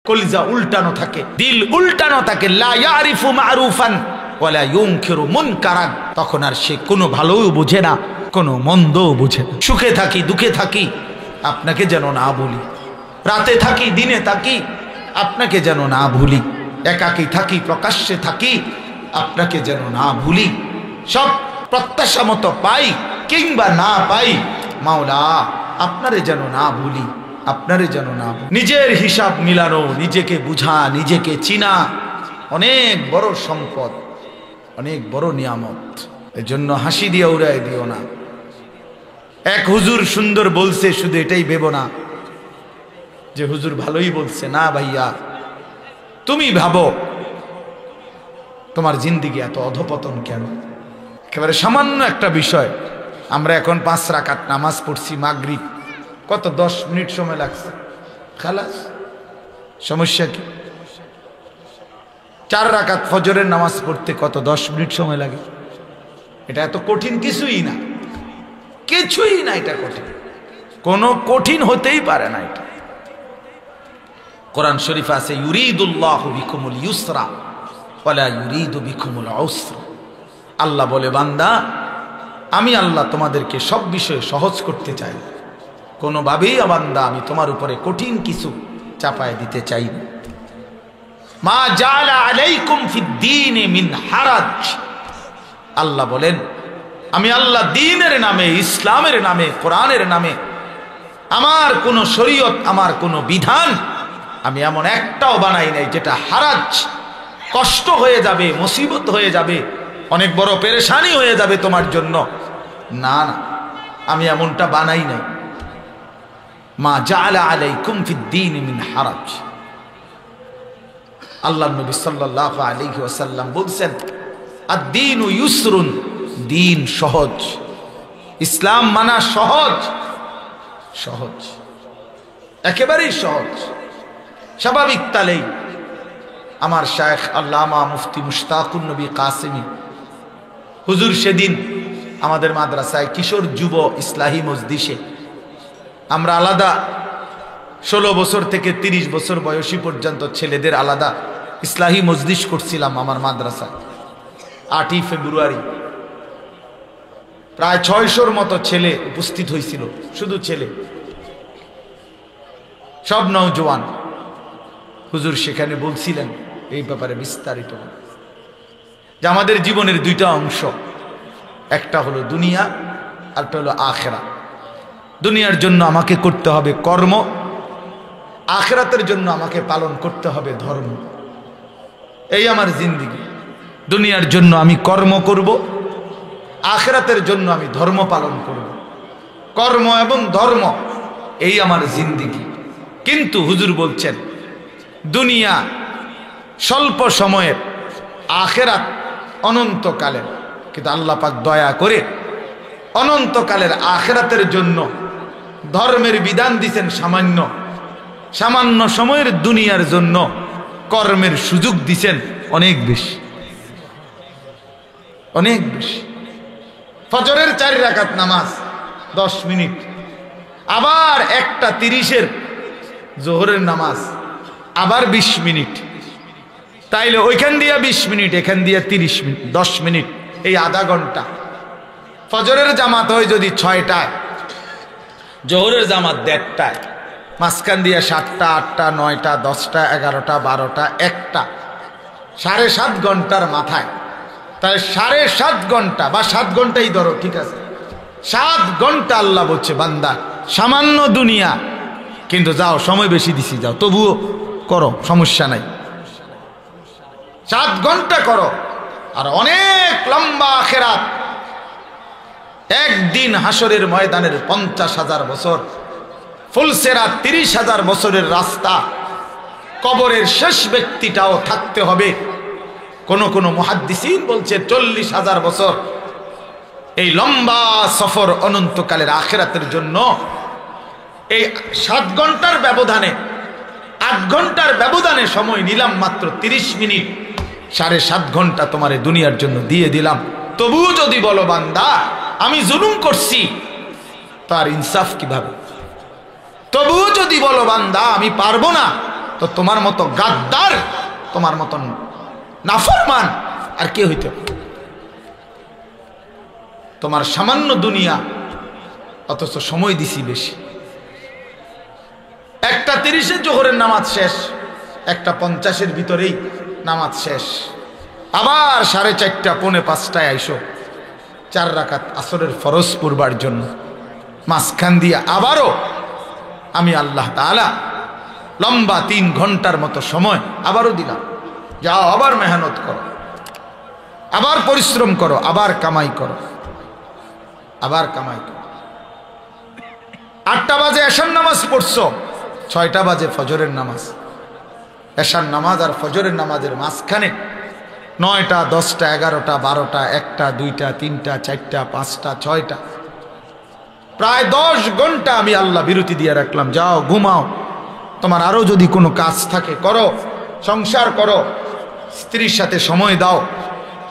কলিজা উল্টানো থাকে, দিল উল্টানো থাকে, লা ইয়ারিফু মারুফান ওয়ালা ইউনকিরু মুনকারান, তখন আর সে কোনো ভালোও বুঝে না, কোনো মন্দও বুঝে না। সুখে থাকি দুঃখে থাকি আপনাকে যেন না ভুলি, রাতে থাকি দিনে থাকি আপনাকে যেন না ভুলি, একাকী থাকি প্রকাশ্যে থাকি আপনাকে যেন না ভুলি। সব প্রত্যাশা মতো পাই কিংবা না পাই, মাওলা আপনারে যেন না ভুলি, আপনারে যেন না। নিজের হিসাব মিলানো, নিজেকে বুঝা, নিজেকে চিনা অনেক বড় সম্পদ, অনেক বড় নিয়ামত। এজন্য হাসি দিয়ে উড়াই দিও না। এক হুজুর সুন্দর বলছে, শুধু এটাই ভেবো না যে হুজুর ভালোই বলছে। না ভাইয়া, তুমি ভাবো তোমার জিন্দিগি এত অধপতন কেন? একেবারে সামান্য একটা বিষয়। আমরা এখন 5 রাকাত নামাজ পড়ছি মাগরিব, কত 10 মিনিট সময় লাগছে, খালাস। সমস্যা কি? 4 রাকাত ফজরের নামাজ পড়তে কত 10 মিনিট সময় লাগে। এটা এত কঠিন কিছুই না, কিছুই না। এটা কঠিন, কোনো কঠিন হতেই পারে না। এটা কোরআন শরীফ আছে, ইউরিদুল্লাহু বিকুমুল ইউসরা ওয়ালা ইউরিদু বিকুমুল উসরা। আল্লাহ বলে, বান্দা আমি আল্লাহ তোমাদেরকে সব বিষয়ে সহজ করতে চাই, কোনোভাবেই বান্দা আমি তোমার উপরে কঠিন কিছু চাপায় দিতে চাই না। মা জাআলা আলাইকুম ফিদ্দীনি মিন হারাজ। আল্লাহ বলেন, আমি আল্লাহ দ্বীনের নামে, ইসলামের নামে, কোরআনের নামে আমার কোনো শরীয়ত, আমার কোনো বিধান আমি এমন একটাও বানাই নাই যেটা হারাজ, কষ্ট হয়ে যাবে, মুসিবত হয়ে যাবে, অনেক বড় পেরেশানি হয়ে যাবে তোমার জন্য। না না, আমি এমনটা বানাই নাই। মা জাআলা আলাইকুম ফিদ্দীনি মিন হারাজ। আল্লাহ নবী সাল্লাল্লাহু আলাইহি ওয়াসাল্লাম বলছেন, আদ-দীনু ইউসরুন, দিন সহজ, ইসলাম মানা সহজ, সহজ, একেবারেই সহজ, স্বাভাবিক তালেই। আমার শায়েখ আল্লামা মুফতি মুশতাকুন নবী কাসেমী হুজুর সেদিন আমাদের মাদ্রাসায় কিশোর যুব ইসলাহি মজলিসে, আমরা আলাদা 16 বছর থেকে 30 বছর বয়সী পর্যন্ত ছেলেদের আলাদা ইসলাহি মজলিস করছিলাম আমার মাদ্রাসায়। 8ই ফেব্রুয়ারি প্রায় 600-র মতো ছেলে উপস্থিত হয়েছিল, শুধু ছেলে, সব নওজোয়ান। হুজুর সেখানে বলছিলেন এই ব্যাপারে বিস্তারিত যে আমাদের জীবনের 2টা অংশ, একটা হলো দুনিয়া আর একটা হলো আখেরা। দুনিয়ার জন্য আমাকে করতে হবে কর্ম, আখেরাতের জন্য আমাকে পালন করতে হবে ধর্ম। এই আমার জিন্দেগি। দুনিয়ার জন্য আমি কর্ম করব, আখেরাতের জন্য আমি ধর্ম পালন করব। কর্ম এবং ধর্ম, এই আমার জিন্দেগি। কিন্তু হুজুর বলছেন দুনিয়া স্বল্প সময়ের, আখেরাত অনন্তকালের। কিন্তু আল্লাহ পাক দয়া করে অনন্তকালের আখেরাতের জন্য ধর্মের বিধান দিয়েছেন সামান্য, সামান্য সময়ের দুনিয়ার জন্য কর্মের সুযোগ দিয়েছেন অনেক বেশি, অনেক বেশি। ফজরের 4 রাকাত নামাজ 10 মিনিট, আবার 1:30-এর জোহরের নামাজ আবার 20 মিনিট, তাইলে ওইখান দিয়ে 20 মিনিট, এখান দিয়ে 30 মিনিট, 10 মিনিট, এই আধা ঘন্টা। ফজরের জামাত হয় যদি 6টায়, জোহরের জামাত 1:30টায়, মাঝখান দিয়ে 7টা, 8টা, 9টা, 10টা, 11টা, 12টা, 1টা, 7.5 ঘন্টার মাথায়। তাই 7.5 ঘন্টা বা 7 ঘন্টাই ধরো, ঠিক আছে, 7 ঘন্টা আল্লাহ বলছে বান্দা সামান্য দুনিয়া, কিন্তু যাও সময় বেশি দিছি, যাও তবুও করো, সমস্যা নাই, 7 ঘন্টা করো। আর অনেক লম্বা আখেরাত, একদিন হাসরের ময়দানের 50,000 বছর, ফুলসেরাত 30,000 বছরের রাস্তা, কবরের শেষ ব্যক্তিটাও থাকতে হবে। কোন কোন মুহাদ্দিসিন বলছে 40,000 বছর। এই লম্বা সফর অনন্তকালের আখেরাতের জন্য এই 7 ঘন্টার ব্যবধানে, 8 ঘন্টার ব্যবধানে সময় নিলাম মাত্র 30 মিনিট, 7.5 ঘন্টা তোমার দুনিয়ার জন্য দিয়ে দিলাম। তবুও যদি বলো বান্দা আমি জুলুম করছি, তার ইনসাফ কিভাবে? তবুও যদি বলো বান্দা আমি পারবো না, তো তোমার মতো গাদ্দার, তোমার মতন নাফরমান আর কে হইতে? তোমার সামান্য দুনিয়া, অথচ সময় দিছি বেশি। 1:30 জোহরের নামাজ শেষ, 1:50 ভিতরেই নামাজ শেষ। আবার 4:30 পৌনে 5টায় আইসো 4 রাকাত আসরের ফরজ পড়বার জন্য। মাঝখান দিয়ে আবারও আমি আল্লাহ তাআলা লম্বা 3 ঘন্টার মতো সময় আবারও দিলাম, যাও আবার মেহনত করো, আবার পরিশ্রম করো, আবার কামাই করো, আবার কামাই করো। 8টা বাজে এশার নামাজ পড়ছো, 6টা বাজে ফজরের নামাজ। এশার নামাজ আর ফজরের নামাজের মাঝখানে 9টা, 10টা, 11টা, 12টা, 1টা, 2টা, 3টা, 4টা, 5টা, 6টা, প্রায় 10 ঘন্টা আমি আল্লাহ বিরতি দিয়ে রাখলাম। যাও ঘুমাও, তোমার আরো যদি কোনো কাজ থাকে করো, সংসার করো, স্ত্রীর সাথে সময় দাও,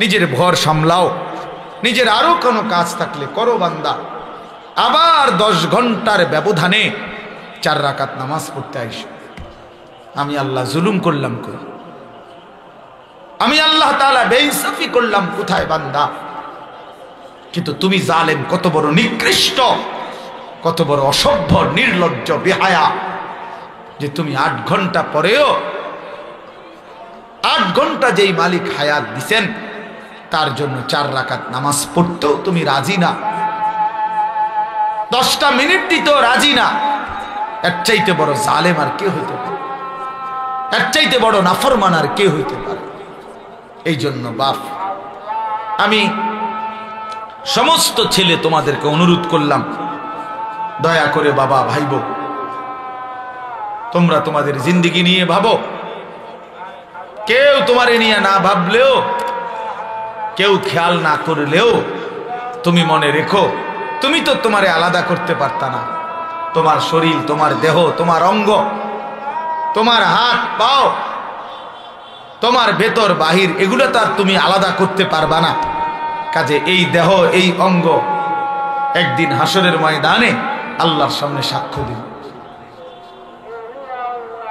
নিজের ঘর সামলাও, নিজের আরো কোনো কাজ থাকলে করো বান্দা। আবার 10 ঘন্টার ব্যবধানে 4 রাকাত নামাজ পড়তে আইসো। আমি আল্লাহ জুলুম করলাম কই? আমি আল্লাহ তাআলা বেইনসাফি করলাম কোথায় বান্দা? কিন্তু তুমি জালেম, কত বড় নিকৃষ্ট, কত বড় অসভ্য, নির্লজ্জ, বেহায়া, যে তুমি 8 ঘন্টা পরেও 8 ঘন্টা যেই মালিক হায়াত দিছেন তার জন্য 4 রাকাত নামাজ পড়তেও তুমি রাজি না, 10টা মিনিট দিতেও রাজি না। এর চাইতে বড় জালেম আর কে হইতে পারে? এর চাইতে বড় নাফরমান আর কে হইতে পারে? এই জন্য বাপ, আমি সমস্ত ছেলে তোমাদেরকে অনুরোধ করলাম, দয়া করে বাবা ভাইবো, তোমরা তোমাদের জিন্দেগি নিয়ে ভাবো। কেউ তোমারে নিয়ে না ভাবলেও, কেউ খেয়াল না করলেও তুমি মনে রেখো, তুমি তো তোমারে আলাদা করতে পারতা না। তোমার শরীর, তোমার দেহ, তোমার অঙ্গ, তোমার হাত পাও, তোমার ভেতর বাহির, এগুলো তো আর তুমি আলাদা করতে পারবা না। কাজে এই দেহ, এই অঙ্গ একদিন হাসরের ময়দানে আল্লাহর সামনে সাক্ষ্য দিবে,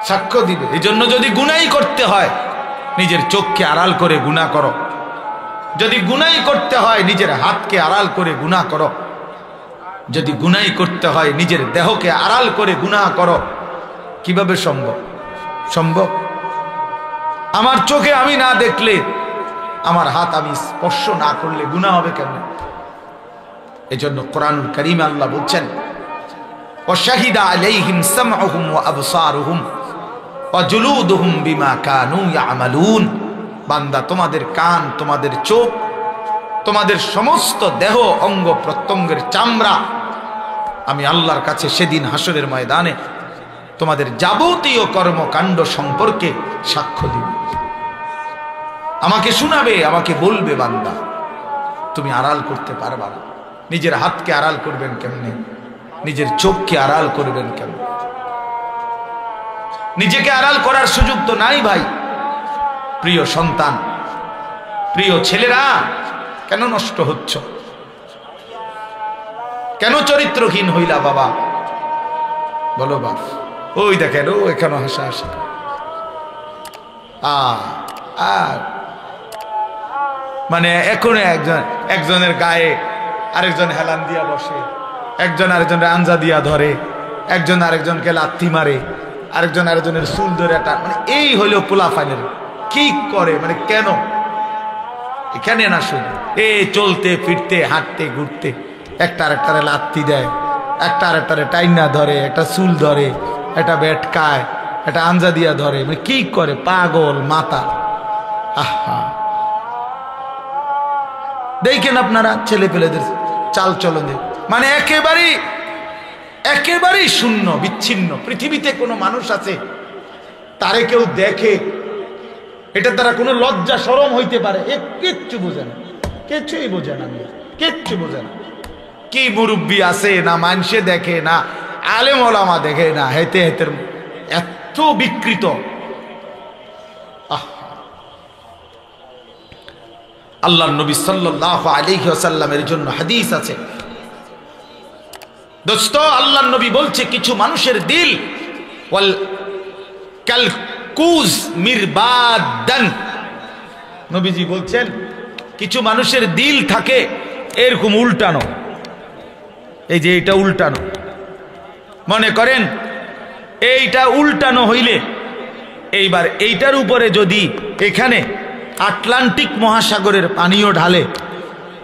সাক্ষ্য দিবে। এই জন্য যদি গুনাই করতে হয় নিজের চোখকে আড়াল করে গুনাহ করো, যদি গুনাই করতে হয় নিজের হাতকে আড়াল করে গুনাহ করো, যদি গুনাই করতে হয় নিজের দেহকে আড়াল করে গুনাহ করো। কিভাবে সম্ভব? সম্ভব? আমার চোখে আমি না দেখলে, আমার হাত আমি স্পর্শ না করলে গুনাহ হবে কেমন? এজন্য কোরআনুল কারীমে আল্লাহ বলছেন, ওয়াশাহিদা আলাইহিম সামউহুম ওয়া আবসারুহুম ওয়া জুলুদুহুম বিমা কানু ইয়ামালুন। বান্দা, তোমাদের কান, তোমাদের চোখ, তোমাদের সমস্ত দেহ, অঙ্গ প্রত্যঙ্গের চামড়া আমি আল্লাহর কাছে সেদিন হাসরের ময়দানে তোমাদের যাবতীয় কর্মকাণ্ড সম্পর্কে সাক্ষ্য দিব। আমাকে শোনাবে, আমাকে বলবে বান্দা, তুমি আড়াল করতে পারবা না। নিজের হাতকে আড়াল করবেন কেমনে? নিজের চোখকে আড়াল করবেন কেমন? নিজেকে আড়াল করার সুযোগ তো নাই ভাই। প্রিয় সন্তান, প্রিয় ছেলেরা, কেন নষ্ট হচ্ছ? কেন চরিত্রহীন হইলা বাবা? বলো বাপ। ওই দেখেন, ও এখানে হাসা হাসি। আর মানে এখন একজনের গায়ে আরেকজন হেলান দিয়া বসে, একজন আরেকজনের আঞ্জা দিয়া ধরে, একজন আরেকজনকে লাথি মারে, আরেকজন আরেকজনের চুল ধরে, মানে এই হইল পোলাপানের। কি করে মানে? কেন? এখানে না শুধু চলতে ফিরতে, হাঁটতে ঘুরতে একটা আরেকটারে লাথি দেয়, একটা আরেকটারে টাইনা ধরে, একটা চুল ধরে, একটা বেটকায়, একটা আঞ্জা দিয়া ধরে, মানে কি করে? পাগল মাতা। আহা, দেখেন আপনারা ছেলে পেলেদের চাল চলনে, মানে একেবারেই শূন্য, বিচ্ছিন্ন। পৃথিবীতে কোনো মানুষ আছে তারে কেউ দেখে এটা দ্বারা কোনো লজ্জা শরম হইতে পারে? কিচ্ছু বোঝে না, কিচ্ছুই বোঝে না, কিচ্ছু বোঝে না। কি মুরব্বী আছে না, মানুষে দেখে না, আলেম ওলামা দেখে না, হেতে হেতের এত বিকৃত। আল্লাহর নবী সাল্লাল্লাহু আলাইহি ওয়াসাল্লামের জন্য হাদিস আছে দোস্ত। আল্লাহর নবী বলছে, কিছু মানুষের দিল কালকুজ মিরবাদান, নবীজি বলছেন কিছু মানুষের দিল থাকে এরকম উল্টানো, এই যে এটা উল্টানো, মনে করেন এইটা উল্টানো হইলে এইবার এইটার উপরে যদি এখানে আটলান্টিক মহাসাগরের পানিও ঢালে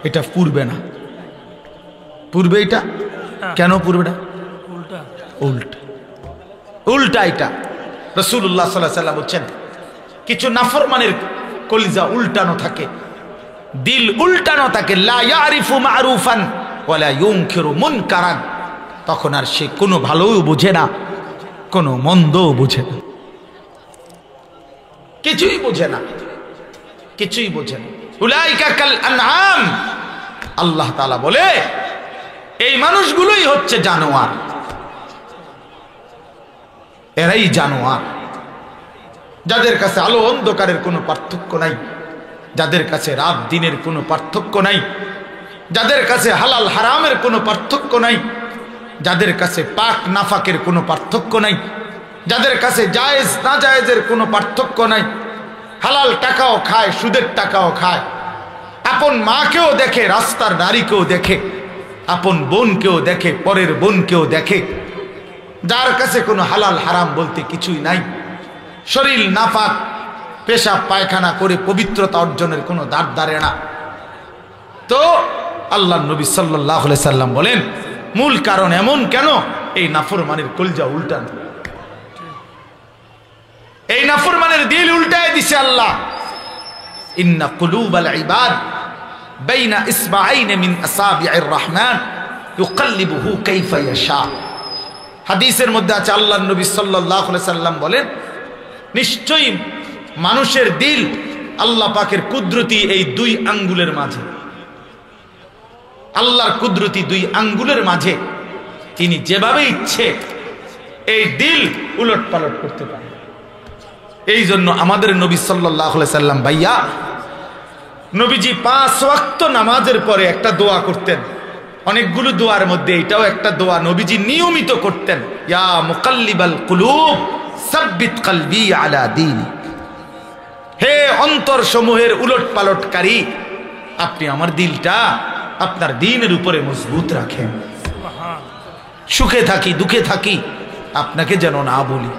এটা পুড়বে না, পুড়বে এটা কেন পুড়বে না? উল্টা উল্টা উল্টা এটা রাসূলুল্লাহ সাল্লাল্লাহু আলাইহি ওয়াসাল্লাম বলছেন কিছু নাফরমানের কলিজা উল্টানো থাকে, দিল উল্টানো থাকে, লা ইয়ারিফু মারুফান ওয়ালা ইউনকিরু মুনকারান, তখন আর সে কোনো ভালোও বোঝে না কোনো মন্দও বোঝে না, কিছুই বোঝে না, কিছুই বোঝে না। উলাইকা কাল আনআম, আল্লাহ তাআলা বলে এই মানুষগুলোই হচ্ছে জানোয়ার, এরাই জানোয়ার, যাদের কাছে আলো অন্ধকারের কোনো পার্থক্য নাই, যাদের কাছে রাত দিনের কোনো পার্থক্য নাই, যাদের কাছে হালাল হারামের কোনো পার্থক্য নাই, যাদের কাছে পাক নাফাকের কোনো পার্থক্য নাই, যাদের কাছে জায়েজ না জায়েজের কোনো পার্থক্য নাই, হালাল টাকাও খায় সুদের টাকাও খায়, আপন মাকেও দেখে রাস্তার নারীকেও দেখে, আপন বোনকেও দেখে পরের বোনকেও দেখে, যার কাছে কোনো হালাল হারাম বলতে কিছুই নাই, শরীর নাফাক পেশাব পায়খানা করে পবিত্রতা অর্জনের কোনো দাঁড় দাঁড়ে না। তো আল্লাহ নবী সাল্লাল্লাহু আলাইহি সাল্লাম বলেন মূল কারণ এমন কেন? এই নাফরমানের কলজা উল্টানো, এই নাফরমানের দিল উল্টায় দিছে আল্লাহ। ইন্না কুলুবাল ইবাদ বাইনা ইসবাআইন মিন আসাবি'ir রহমান ইউকাল্লিবুহু কাইফা ইয়াশা। হাদিসের মধ্যে আছে আল্লাহর নবী সাল্লাল্লাহু আলাইহি সাল্লাম বলেন নিশ্চয়ই মানুষের দিল আল্লাহ পাকের কুদরতি এই দুই আঙ্গুলের মাঝে, আল্লাহর কুদরতি দুই আঙ্গুলের মাঝে তিনি যেভাবে ইচ্ছে এই দিল উলট পালট করতে পারেন। এই জন্য আমাদের নবী সাল্লাল্লাহু আলাইহি সাল্লাম ভাইয়া নবীজি 5 ওয়াক্ত নামাজের পরে একটা দোয়া করতেন, অনেকগুলো দোয়ার মধ্যে এটাও একটা দোয়া নবীজি নিয়মিত করতেন, ইয়া মুকাল্লিবাল কুলুব সাব্বিত কলবি আলা দীনিক, হে অন্তর সমূহের উলট পালটকারী আপনি আমার দিলটা আপনার দ্বীনের উপরে মজবুত রাখেন, সুখে থাকি দুঃখে থাকি আপনাকে যেন না বলি।